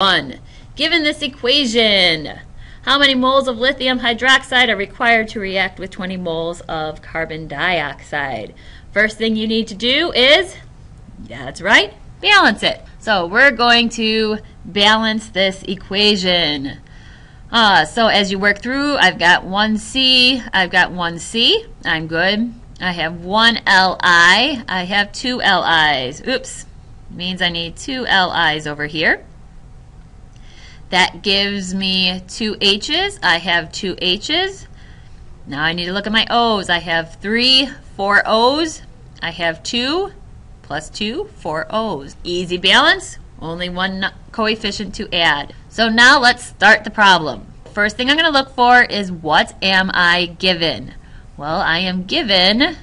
1. Given this equation, how many moles of lithium hydroxide are required to react with 20 moles of carbon dioxide? First thing you need to do is, that's right, balance it. So we're going to balance this equation. So as you work through, I've got 1C, I've got 1C, I'm good. I have 1 Li, I have 2 Li's. Oops, means I need 2 Li's over here. That gives me 2 H's. I have 2 H's. Now I need to look at my O's. I have 3, 4 O's. I have 2 plus 2, 4 O's. Easy balance, only one coefficient to add. So now let's start the problem. First thing I'm going to look for is what am I given? Well, I am given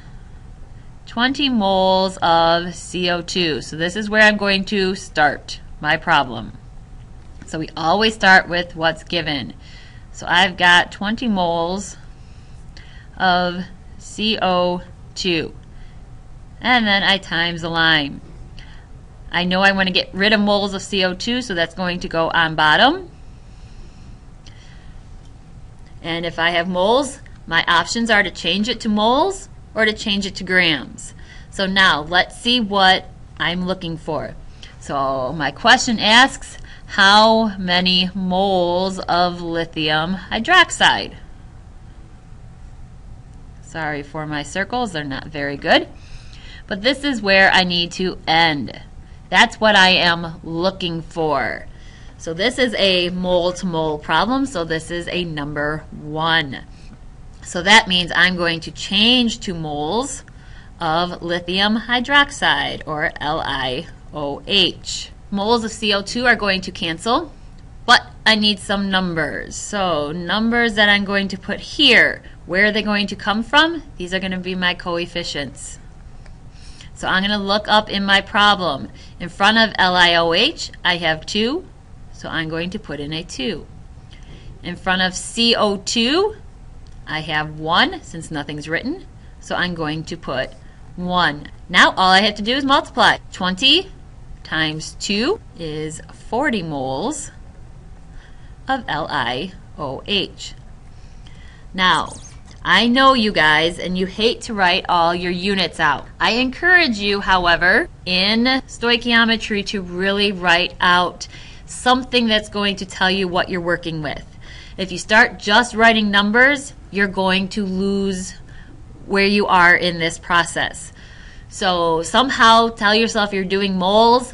20 moles of CO2. So this is where I'm going to start my problem. So we always start with what's given. So I've got 20 moles of CO2. And then I times the line. I know I want to get rid of moles of CO2, so that's going to go on bottom. And if I have moles, my options are to change it to moles or to change it to grams. So now let's see what I'm looking for. So my question asks, how many moles of lithium hydroxide? Sorry for my circles, they're not very good. But this is where I need to end. That's what I am looking for. So this is a mole-to-mole problem, so this is a number 1. So that means I'm going to change to moles of lithium hydroxide, or LiOH. Moles of CO2 are going to cancel, but I need some numbers. So numbers that I'm going to put here, where are they going to come from? These are going to be my coefficients. So I'm going to look up in my problem. In front of LiOH, I have 2, so I'm going to put in a 2. In front of CO2, I have 1, since nothing's written, so I'm going to put 1. Now all I have to do is multiply. 20 times 2 is 40 moles of LiOH. Now, I know you guys, and you hate to write all your units out. I encourage you, however, in stoichiometry to really write out something that's going to tell you what you're working with. If you start just writing numbers, you're going to lose where you are in this process. So somehow tell yourself you're doing moles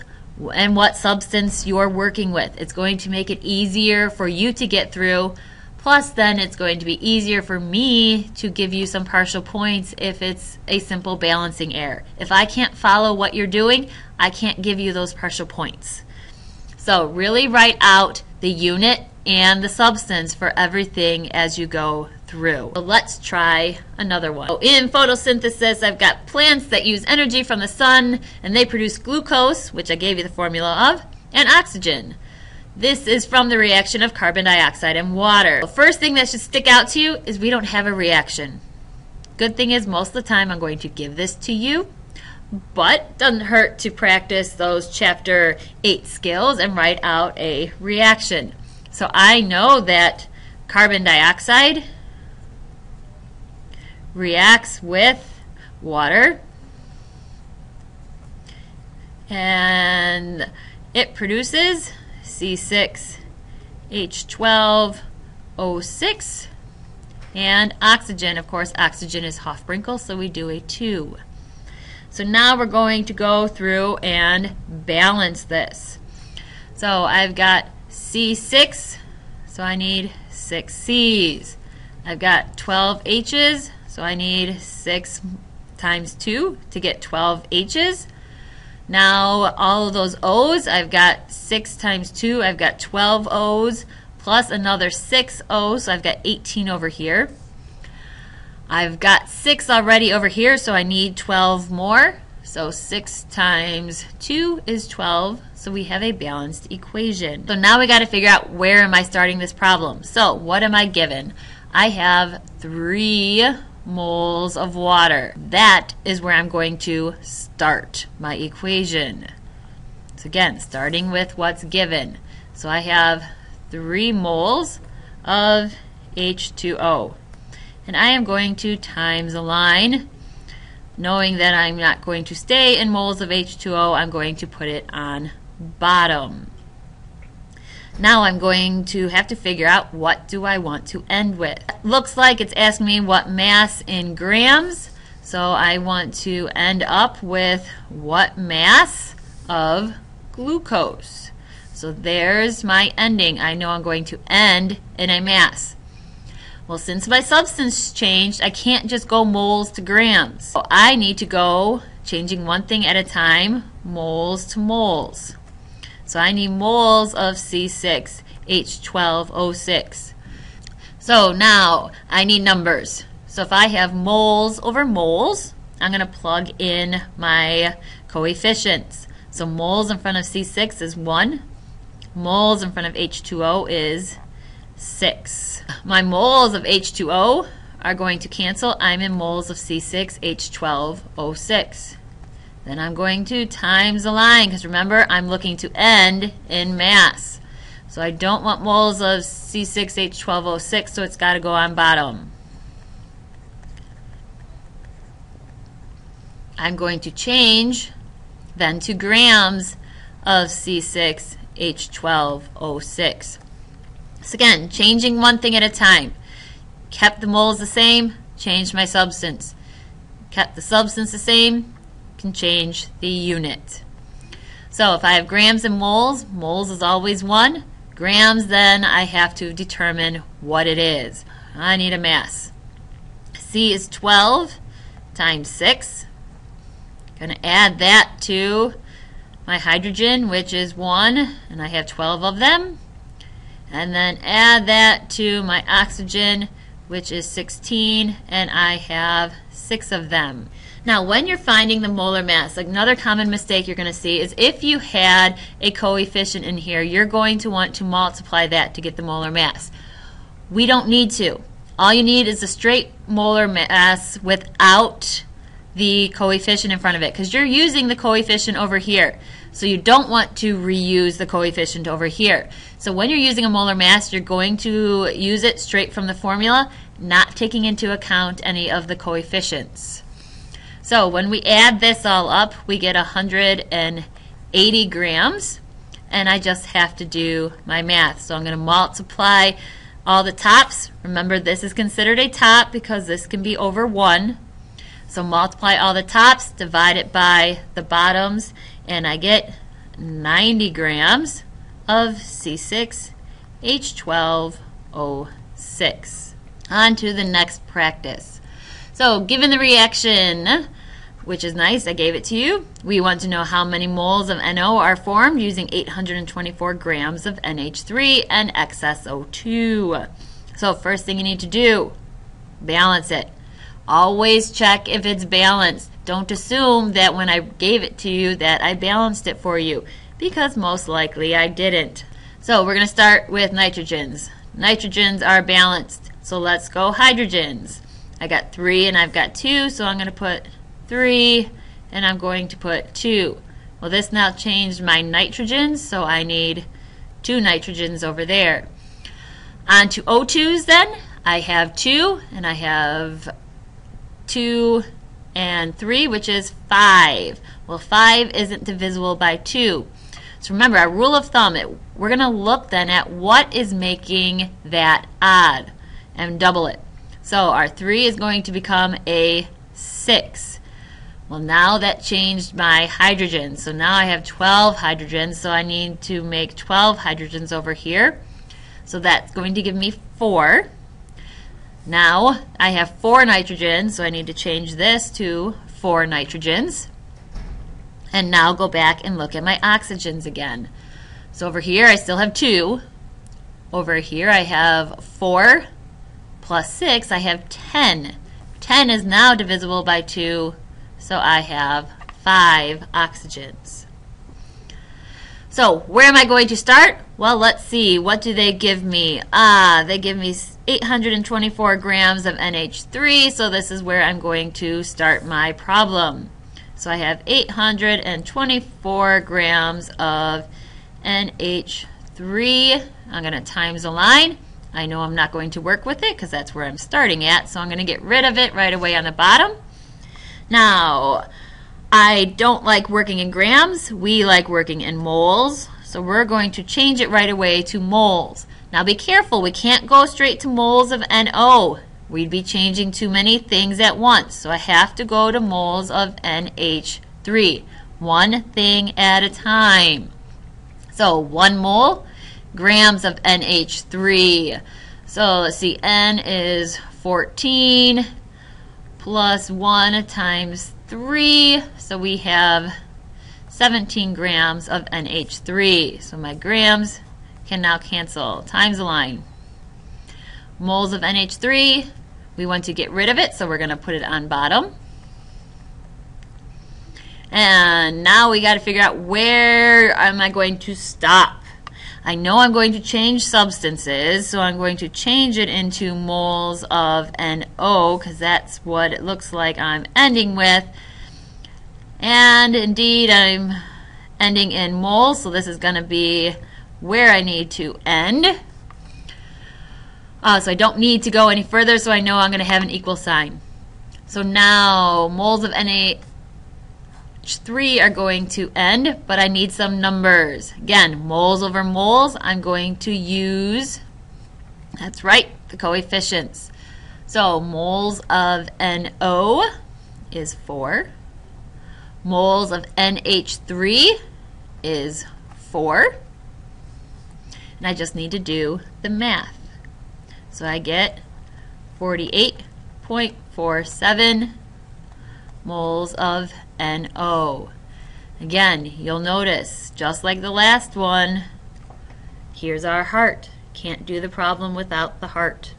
and what substance you're working with. It's going to make it easier for you to get through. Plus then it's going to be easier for me to give you some partial points if it's a simple balancing error. If I can't follow what you're doing, I can't give you those partial points. So really write out the unit and the substance for everything as you go through. So let's try another one. So in photosynthesis, I've got plants that use energy from the sun, and they produce glucose, which I gave you the formula of, and oxygen. This is from the reaction of carbon dioxide and water. The first thing that should stick out to you is we don't have a reaction. Good thing is most of the time I'm going to give this to you, but doesn't hurt to practice those chapter 8 skills and write out a reaction. So I know that carbon dioxide reacts with water, and it produces C6H12O6, and oxygen. Of course, oxygen is Hofbrinkel, so we do a 2. So now we're going to go through and balance this. So I've got C6, so I need 6 C's. I've got 12 H's, so I need 6 times 2 to get 12 H's. Now all of those O's, I've got 6 times 2, I've got 12 O's, plus another 6 O's, so I've got 18 over here. I've got 6 already over here, so I need 12 more. So 6 times 2 is 12, so we have a balanced equation. So now we got to figure out where am I starting this problem. So what am I given? I have 3 moles of water. That is where I'm going to start my equation. So again, starting with what's given. So I have 3 moles of H2O. And I am going to times the line. Knowing that I'm not going to stay in moles of H2O, I'm going to put it on bottom. Now I'm going to have to figure out what do I want to end with. Looks like it's asking me what mass in grams. So I want to end up with what mass of glucose. So there's my ending. I know I'm going to end in a mass. Well, since my substance changed, I can't just go moles to grams. So I need to go, changing one thing at a time, moles to moles. So I need moles of C6H12O6. So now I need numbers. So if I have moles over moles, I'm going to plug in my coefficients. So moles in front of C6 is 1. Moles in front of H2O is 6. My moles of H2O are going to cancel. I'm in moles of C6H12O6. Then I'm going to times the line, because remember, I'm looking to end in mass. So I don't want moles of C6H12O6, so it's got to go on bottom. I'm going to change then to grams of C6H12O6. So again, changing one thing at a time. Kept the moles the same, changed my substance. Kept the substance the same, can change the unit. So if I have grams and moles, moles is always 1. Grams, then I have to determine what it is. I need a mass. C is 12 times 6. Going to add that to my hydrogen, which is 1, and I have 12 of them. And then add that to my oxygen, which is 16, and I have 6 of them. Now, when you're finding the molar mass, another common mistake you're going to see is if you had a coefficient in here, you're going to want to multiply that to get the molar mass. We don't need to. All you need is a straight molar mass without the coefficient in front of it, because you're using the coefficient over here. So you don't want to reuse the coefficient over here. So when you're using a molar mass, you're going to use it straight from the formula, not taking into account any of the coefficients. So when we add this all up, we get 180 grams, and I just have to do my math. So I'm going to multiply all the tops. Remember, this is considered a top because this can be over 1. So multiply all the tops, divide it by the bottoms, and I get 90 grams of C6H12O6. On to the next practice. So given the reaction, which is nice, I gave it to you, we want to know how many moles of NO are formed using 824 grams of NH3 and excess O2. So first thing you need to do, balance it. Always check if it's balanced. Don't assume that when I gave it to you that I balanced it for you, because most likely I didn't. So we're going to start with nitrogens. Nitrogens are balanced, so let's go hydrogens. I got 3 and I've got 2, so I'm going to put 3 and I'm going to put 2. Well, this now changed my nitrogens, so I need 2 nitrogens over there. On to O2s then. I have 2 and I have 2 and 3, which is 5. Well, 5 isn't divisible by 2. So remember, our rule of thumb, we're going to look then at what is making that odd and double it. So our 3 is going to become a 6. Well, now that changed my hydrogen. So now I have 12 hydrogens, so I need to make 12 hydrogens over here. So that's going to give me 4. Now I have 4 nitrogens, so I need to change this to 4 nitrogens. And now go back and look at my oxygens again. So over here I still have 2. Over here I have 4 plus 6, I have 10. 10 is now divisible by 2, so I have 5 oxygens. So where am I going to start? Well, let's see. What do they give me? They give me 824 grams of NH3, so this is where I'm going to start my problem. So I have 824 grams of NH3. 3. I'm going to times the line. I know I'm not going to work with it because that's where I'm starting at, so I'm going to get rid of it right away on the bottom. Now, I don't like working in grams. We like working in moles, so we're going to change it right away to moles. Now be careful, we can't go straight to moles of NO. We'd be changing too many things at once, so I have to go to moles of NH3. One thing at a time. So 1 mole, grams of NH3. So let's see, N is 14 plus 1 times 3. So we have 17 grams of NH3. So my grams can now cancel. Times the line. Moles of NH3, we want to get rid of it, so we're going to put it on bottom. And now we got to figure out where am I going to stop. I know I'm going to change substances, so I'm going to change it into moles of NO because that's what it looks like I'm ending with. And indeed, I'm ending in moles, so this is going to be where I need to end. So I don't need to go any further, so I know I'm going to have an equal sign. So now moles of NH3 are going to end, but I need some numbers. Again, moles over moles, I'm going to use, that's right, the coefficients. So moles of NO is 4. Moles of NH3 is 4. And I just need to do the math. So I get 48.47 moles of NO. Again, you'll notice, just like the last one, here's our heart. Can't do the problem without the heart.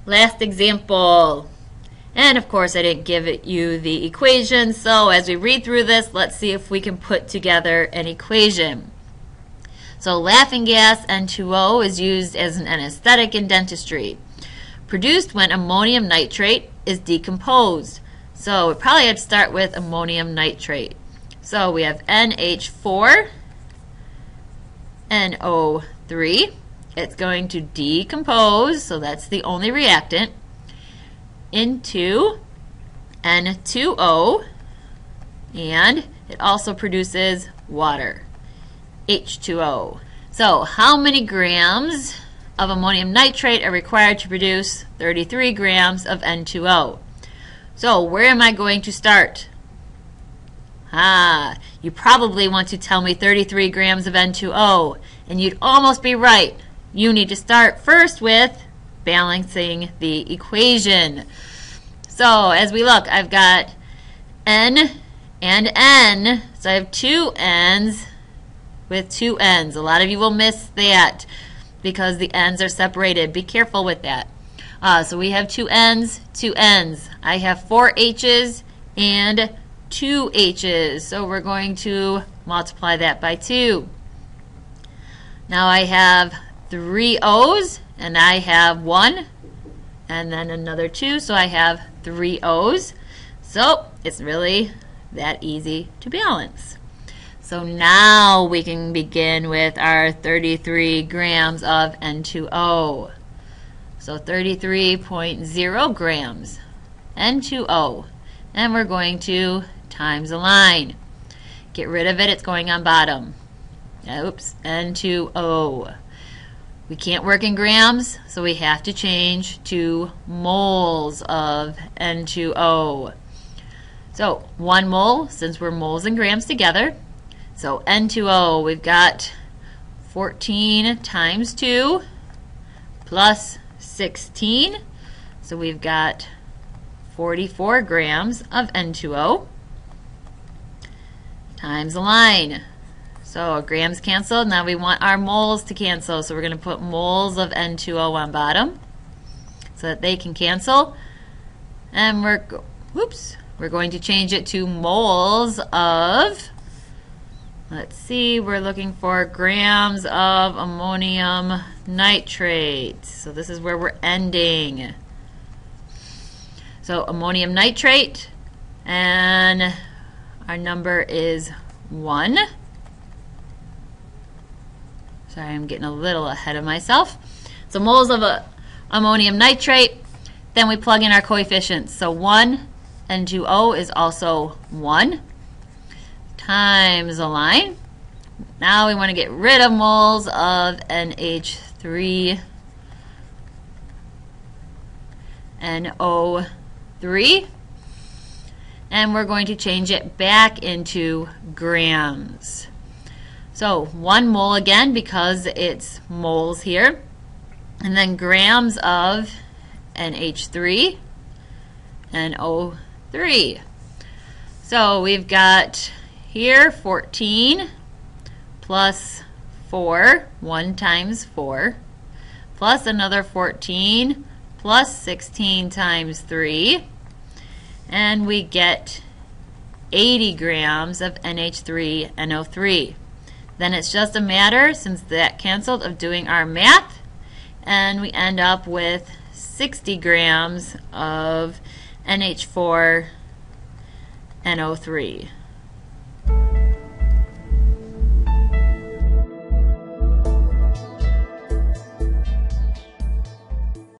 Last example. And of course, I didn't give you the equation, so as we read through this, let's see if we can put together an equation. So laughing gas, N2O, is used as an anesthetic in dentistry. Produced when ammonium nitrate is decomposed. So we probably have to start with ammonium nitrate. So we have NH4, NO3. It's going to decompose, so that's the only reactant, into N2O, and it also produces water, H2O. So how many grams of ammonium nitrate are required to produce 33 grams of N2O? So where am I going to start? You probably want to tell me 33 grams of N2O, and you'd almost be right. You need to start first with balancing the equation. So as we look, I've got N and N, so I have 2 N's with 2 N's. A lot of you will miss that because the N's are separated. Be careful with that. So we have 2 N's, 2 N's. I have 4 H's and 2 H's. So we're going to multiply that by 2. Now I have 3 O's and I have 1 and then another 2. So I have 3 O's. So it's really that easy to balance. So now we can begin with our 33 grams of N2O. So 33.0 grams N2O. And we're going to times the line. Get rid of it, it's going on bottom. Oops, N2O. We can't work in grams, so we have to change to moles of N2O. So 1 mole, since we're moles and grams together. So N2O, we've got 14 times 2 plus 16. So we've got 44 grams of N2O times the line. So grams canceled. Now we want our moles to cancel. So we're going to put moles of N2O on bottom so that they can cancel. And we're going to change it to moles of, let's see, we're looking for grams of ammonium nitrate. So this is where we're ending. So ammonium nitrate, and our number is 1. So Sorry, I'm getting a little ahead of myself. So moles of ammonium nitrate. Then we plug in our coefficients. So 1 N2O is also 1 times the line. Now we want to get rid of moles of NH3 NO3, and we're going to change it back into grams. So 1 mole again because it's moles here, and then grams of NH3 NO3. So we've got here 14 plus 4, 1 times 4, plus another 14 plus 16 times 3, and we get 80 grams of NH3NO3. Then it's just a matter, since that canceled, of doing our math, and we end up with 60 grams of NH4NO3.